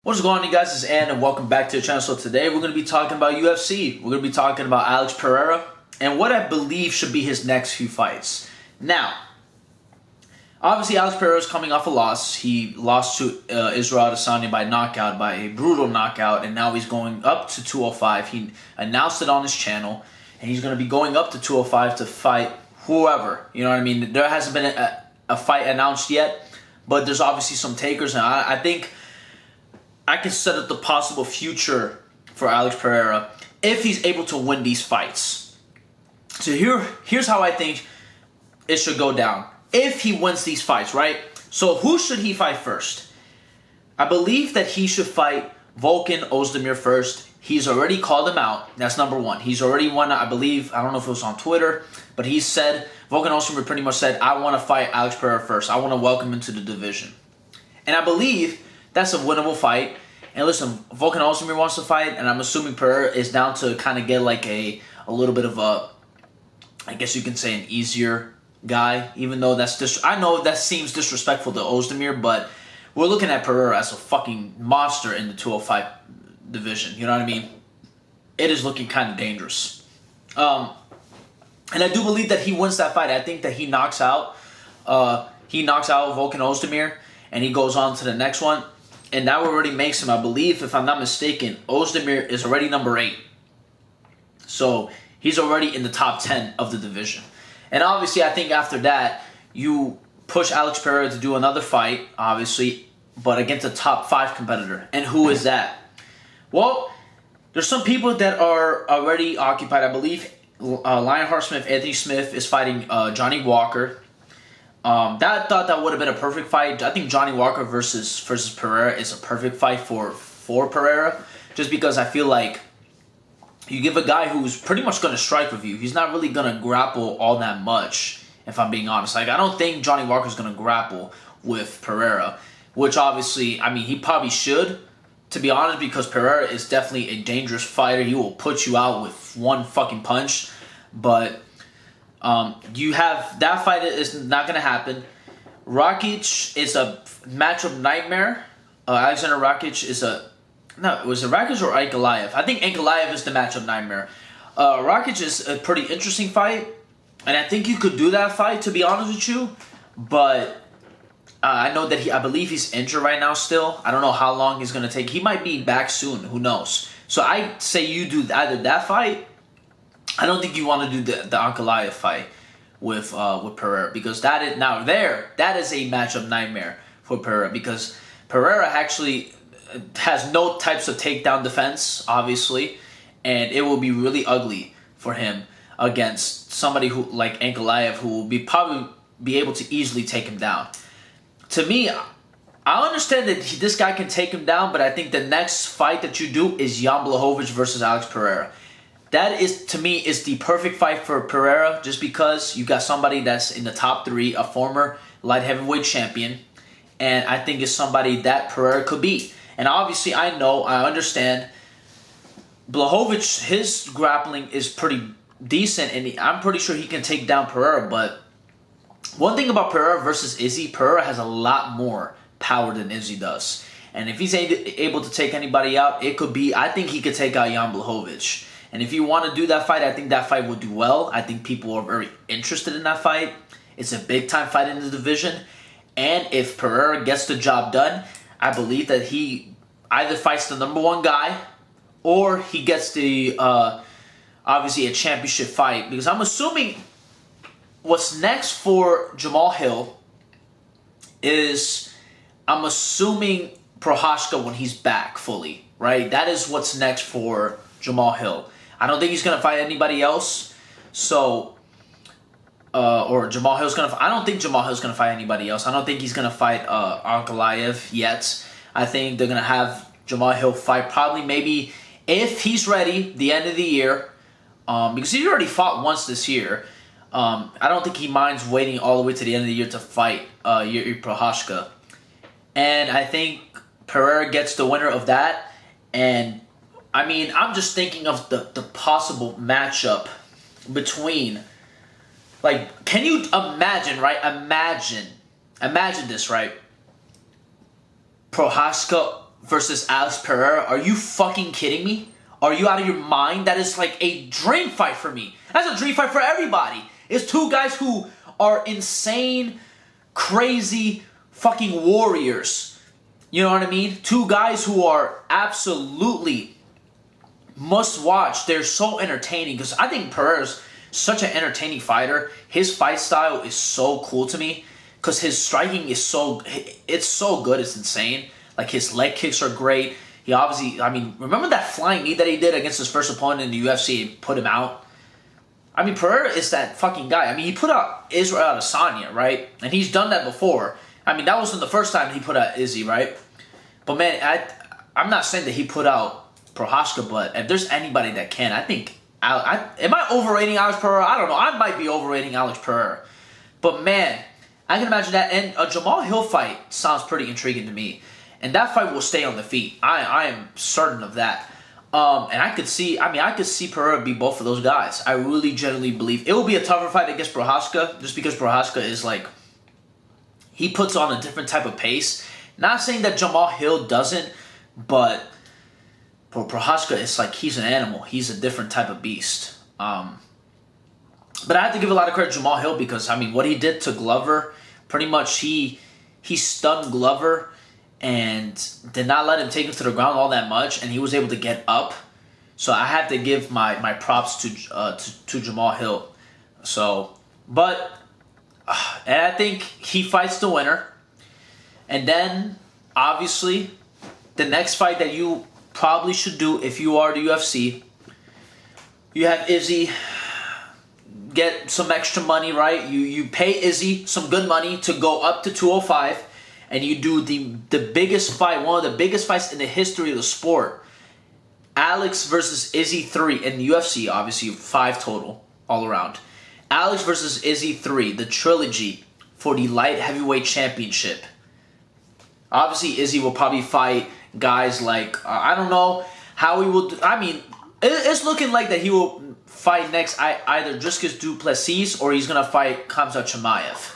What's going on, you guys? It's Ann and welcome back to the channel. So today we're going to be talking about UFC. We're going to be talking about Alex Pereira and what I believe should be his next few fights. Now, obviously Alex Pereira is coming off a loss. He lost to Israel Adesanya by knockout, by a brutal knockout, and now he's going up to 205. He announced it on his channel, and he's going to be going up to 205 to fight whoever. You know what I mean? There hasn't been a fight announced yet, but there's obviously some takers, and I think I can set up the possible future for Alex Pereira if he's able to win these fights. So here's how I think it should go down. If he wins these fights, right? So who should he fight first? I believe that he should fight Volkan Ozdemir first. He's already called him out. That's number one. He's already won, I believe, I don't know if it was on Twitter, but he said, Volkan Ozdemir pretty much said, I want to fight Alex Pereira first. I want to welcome him to the division. And I believe that's a winnable fight. And listen, Volkan Ozdemir wants to fight, and I'm assuming Pereira is down to kind of get like a little bit of a, I guess you can say, an easier guy. Even though I know that seems disrespectful to Ozdemir, but we're looking at Pereira as a fucking monster in the 205 division. You know what I mean? It is looking kind of dangerous. And I do believe that he wins that fight. I think that he knocks out Volkan Ozdemir, and he goes on to the next one. And that already makes him, I believe, if I'm not mistaken, Ozdemir is already number 8. So he's already in the top 10 of the division. And obviously, I think after that, you push Alex Pereira to do another fight, obviously, but against a top 5 competitor. And who is that? Well, there's some people that are already occupied. I believe Lionheart Smith, Anthony Smith, is fighting Johnny Walker. I thought that would have been a perfect fight. I think Johnny Walker versus Pereira is a perfect fight for Pereira, just because I feel like you give a guy who's pretty much going to strike with you. He's not really going to grapple all that much, if I'm being honest. Like, I don't think Johnny Walker's going to grapple with Pereira, which obviously, I mean, he probably should, to be honest, because Pereira is definitely a dangerous fighter. He will put you out with one fucking punch, but you have that fight is not going to happen. Rakic is a matchup nightmare. Alexander Rakic is was it Rakic or Ankalaev? I think Ankalaev is the matchup nightmare. Rakic is a pretty interesting fight, and I think you could do that fight, to be honest with you. But I know that I believe he's injured right now still. I don't know how long he's going to take. He might be back soon. Who knows? So I say you do either that fight. I don't think you want to do the Ankalaev fight with Pereira, because that is a matchup nightmare for Pereira, because Pereira actually has no types of takedown defense, obviously, and it will be really ugly for him against somebody who like Ankalaev, who will probably be able to easily take him down. To me, I understand that this guy can take him down, but I think the next fight that you do is Jan Blachowicz versus Alex Pereira. That is, to me, is the perfect fight for Pereira, just because you got somebody that's in the top 3, a former light heavyweight champion, and I think it's somebody that Pereira could beat. And obviously, I understand, Blachowicz, his grappling is pretty decent, and I'm pretty sure he can take down Pereira, but one thing about Pereira versus Izzy, Pereira has a lot more power than Izzy does. And if he's able to take anybody out, I think he could take out Jan Blachowicz. And if you want to do that fight, I think that fight would do well. I think people are very interested in that fight. It's a big-time fight in the division. And if Pereira gets the job done, I believe that he either fights the number 1 guy, or he gets the, obviously, a championship fight. Because I'm assuming what's next for Jamal Hill is, I'm assuming Prochazka when he's back fully, right? That is what's next for Jamal Hill. I don't think he's going to fight anybody else. So, or Jamal Hill's going to... I don't think Jamal Hill's going to fight anybody else. I don't think he's going to fight Ankalaev yet. I think they're going to have Jamal Hill fight probably maybe, if he's ready, the end of the year. Because he already fought once this year. I don't think he minds waiting all the way to the end of the year to fight Yuri Prochazka. And I think Pereira gets the winner of that. And I mean, I'm just thinking of the possible matchup between, like, can you imagine, right? Imagine this, right? Prochazka versus Alex Pereira. Are you fucking kidding me? Are you out of your mind? That is like a dream fight for me. That's a dream fight for everybody. It's two guys who are insane, crazy fucking warriors. You know what I mean? Two guys who are absolutely must watch. They're so entertaining because I think Pereira's such an entertaining fighter. His fight style is so cool to me because his striking is so good. It's insane. Like his leg kicks are great. He obviously, I mean, remember that flying knee that he did against his first opponent in the UFC and put him out? I mean, Pereira is that fucking guy. I mean, he put out Israel Adesanya, right? And he's done that before. I mean, that wasn't the first time he put out Izzy, right? But man, I'm not saying that he put out Prochazka, but if there's anybody that can, I think, am I overrating Alex Pereira? I don't know. I might be overrating Alex Pereira. But man, I can imagine that. And a Jamal Hill fight sounds pretty intriguing to me. And that fight will stay on the feet. I am certain of that. And I could see Pereira beat both of those guys. I really genuinely believe it will be a tougher fight against Prochazka, just because Prochazka is like, he puts on a different type of pace. Not saying that Jamal Hill doesn't, but for Prochazka, it's like he's an animal. He's a different type of beast. But I have to give a lot of credit to Jamal Hill because, I mean, what he did to Glover, pretty much he stunned Glover and did not let him take him to the ground all that much, and he was able to get up. So I have to give my props to Jamal Hill. So, but and I think he fights the winner, and then obviously the next fight that you probably should do if you are the UFC, you have Izzy get some extra money, right? You pay Izzy some good money to go up to 205. And you do the biggest fight, one of the biggest fights in the history of the sport. Alex versus Izzy 3 in the UFC, obviously 5 total all around. Alex versus Izzy 3, the trilogy for the light heavyweight championship. Obviously, Izzy will probably fight guys like, I don't know how he will do. I mean, it's looking like that he will fight next either Dricus du Plessis or he's going to fight Khamzat Chimaev.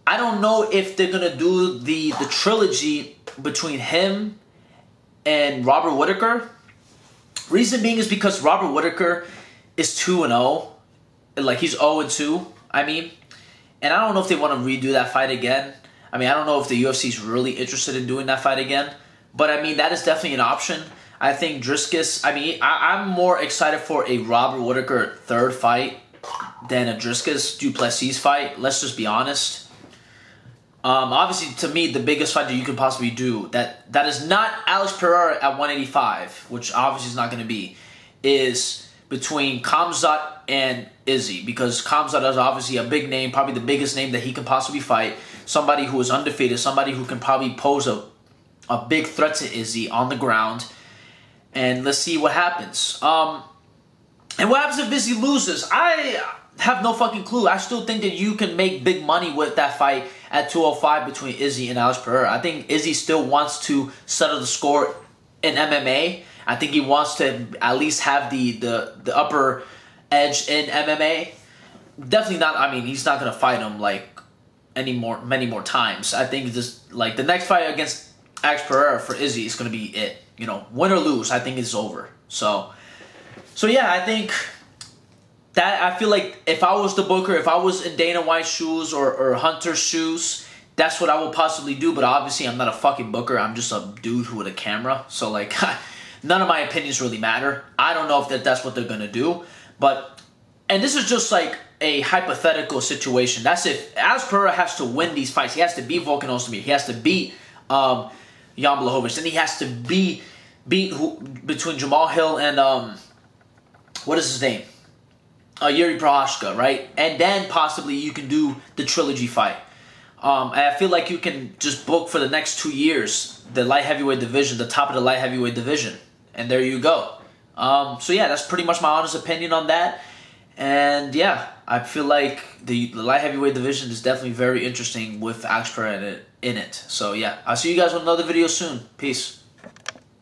I don't know if they're going to do the trilogy between him and Robert Whittaker. Reason being is because Robert Whittaker is 2-0. Like, he's 0-2, I mean. And I don't know if they want to redo that fight again. I mean, I don't know if the UFC is really interested in doing that fight again. But, I mean, that is definitely an option. I think Dricus, I mean, I'm more excited for a Robert Whittaker third fight than a Dricus du Plessis fight. Let's just be honest. Obviously, to me, the biggest fight that you could possibly do, that is not Alex Pereira at 185, which obviously is not going to be, is between Khamzat and Izzy. Because Khamzat is obviously a big name, probably the biggest name that he can possibly fight. Somebody who is undefeated, somebody who can probably pose a big threat to Izzy on the ground. And let's see what happens. And what happens if Izzy loses? I have no fucking clue. I still think that you can make big money with that fight at 205 between Izzy and Alex Pereira. I think Izzy still wants to settle the score in MMA. I think he wants to at least have the upper edge in MMA. Definitely not, I mean, he's not going to fight him like many more times. I think just like the next fight against Alex Pereira for Izzy is going to be it. You know, win or lose, I think it's over. So yeah, I think that, I feel like if I was the booker, if I was in Dana White's shoes or Hunter's shoes, that's what I would possibly do. But obviously, I'm not a fucking booker. I'm just a dude with a camera. So, like, none of my opinions really matter. I don't know if that's what they're going to do. But, and this is just like a hypothetical situation. That's if Alex Pereira has to win these fights. He has to beat Volkan Ozdemir. He has to beat Jan Blachowicz. Then he has to beat between Jamal Hill and, what is his name? Yuri Prochazka, right? And then possibly you can do the trilogy fight. And I feel like you can just book for the next 2 years the light heavyweight division, the top of the light heavyweight division. And there you go. So yeah, that's pretty much my honest opinion on that. And yeah, I feel like the light heavyweight division is definitely very interesting with Alex Pereira in it. So yeah, I'll see you guys on another video soon. Peace.